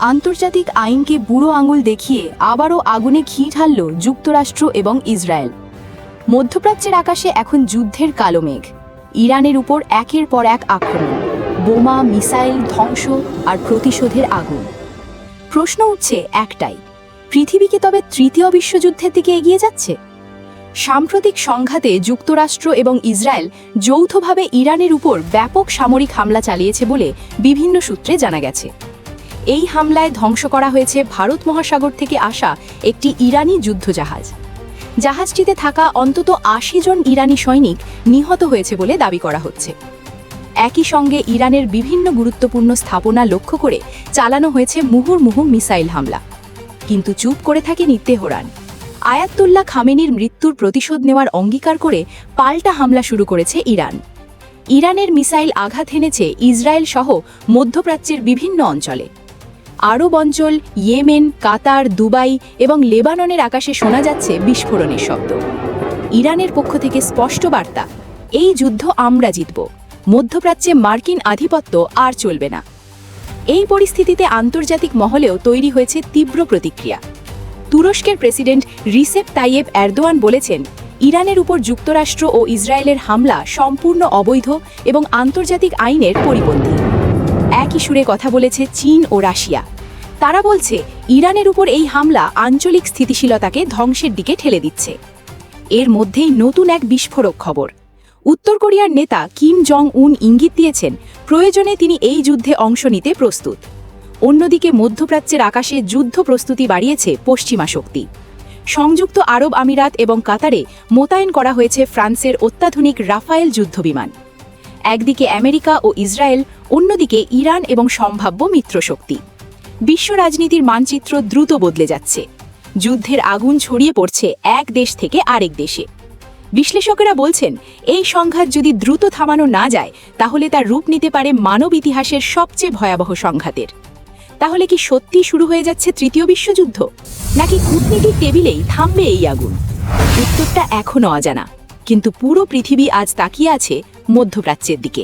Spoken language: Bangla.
আন্তর্জাতিক আইনকে বুড়ো আঙুল দেখিয়ে আবারও আগুনে ঘি ঢালল যুক্তরাষ্ট্র এবং ইসরায়েল। মধ্যপ্রাচ্যের আকাশে এখন যুদ্ধের কালো মেঘ। ইরানের উপর একের পর এক আক্রমণ, বোমা, মিসাইল, ধ্বংস আর প্রতিশোধের আগুন। প্রশ্ন উঠছে একটাই, পৃথিবী কি তবে তৃতীয় বিশ্বযুদ্ধের দিকে এগিয়ে যাচ্ছে? সাম্প্রতিক সংঘাতে যুক্তরাষ্ট্র এবং ইসরায়েল যৌথভাবে ইরানের উপর ব্যাপক সামরিক হামলা চালিয়েছে বলে বিভিন্ন সূত্রে জানা গেছে। এই হামলায় ধ্বংস করা হয়েছে ভারত মহাসাগর থেকে আসা একটি ইরানি যুদ্ধজাহাজ। জাহাজটিতে থাকা অন্তত ৮০ জন ইরানি সৈনিক নিহত হয়েছে বলে দাবি করা হচ্ছে। একই সঙ্গে ইরানের বিভিন্ন গুরুত্বপূর্ণ স্থাপনা লক্ষ্য করে চালানো হয়েছে মুহুর্মুহু মিসাইল হামলা। কিন্তু চুপ করে থাকেনি তেহরান। আয়াতুল্লাহ খামেনির মৃত্যুর প্রতিশোধ নেওয়ার অঙ্গীকার করে পাল্টা হামলা শুরু করেছে ইরান। ইরানের মিসাইল আঘাত হেনেছে ইসরায়েল সহ মধ্যপ্রাচ্যের বিভিন্ন অঞ্চলে। আরব অঞ্চল, ইয়েমেন, কাতার, দুবাই এবং লেবাননের আকাশে শোনা যাচ্ছে বিস্ফোরণের শব্দ। ইরানের পক্ষ থেকে স্পষ্ট বার্তা, এই যুদ্ধ আমরা জিতব, মধ্যপ্রাচ্যে মার্কিন আধিপত্য আর চলবে না। এই পরিস্থিতিতে আন্তর্জাতিক মহলেও তৈরি হয়েছে তীব্র প্রতিক্রিয়া। তুরস্কের প্রেসিডেন্ট রিসেপ তাইয়েব এরদোয়ান বলেছেন, ইরানের উপর যুক্তরাষ্ট্র ও ইসরায়েলের হামলা সম্পূর্ণ অবৈধ এবং আন্তর্জাতিক আইনের পরিপন্থী। একই সুরে কথা বলেছে চীন ও রাশিয়া। তারা বলছে, ইরানের উপর এই হামলা আঞ্চলিক স্থিতিশীলতাকে ধ্বংসের দিকে ঠেলে দিচ্ছে। এর মধ্যেই নতুন এক বিস্ফোরক খবর। উত্তর কোরিয়ার নেতা কিম জং উন ইঙ্গিত দিয়েছেন, প্রয়োজনে তিনি এই যুদ্ধে অংশ নিতে প্রস্তুত। অন্যদিকে মধ্যপ্রাচ্যের আকাশে যুদ্ধ প্রস্তুতি বাড়িয়েছে পশ্চিমা শক্তি। সংযুক্ত আরব আমিরাত এবং কাতারে মোতায়েন করা হয়েছে ফ্রান্সের অত্যাধুনিক রাফায়েল যুদ্ধবিমান। একদিকে আমেরিকা ও ইসরায়েল, অন্যদিকে ইরান এবং সম্ভাব্য মিত্রশক্তি। বিশ্ব রাজনীতির মানচিত্র দ্রুত বদলে যাচ্ছে। যুদ্ধের আগুন ছড়িয়ে পড়ছে এক দেশ থেকে আরেক দেশে। বিশ্লেষকেরা বলছেন, এই সংঘাত যদি দ্রুত থামানো না যায় তাহলে তার রূপ নিতে পারে মানব ইতিহাসের সবচেয়ে ভয়াবহ সংঘাতের। তাহলে কি সত্যি শুরু হয়ে যাচ্ছে তৃতীয় বিশ্বযুদ্ধ, নাকি কূটনীতির টেবিলেই থামবে এই আগুন? উত্তরটা এখনও অজানা, কিন্তু পুরো পৃথিবী আজ তাকিয়ে আছে মধ্যপ্রাচ্যের দিকে।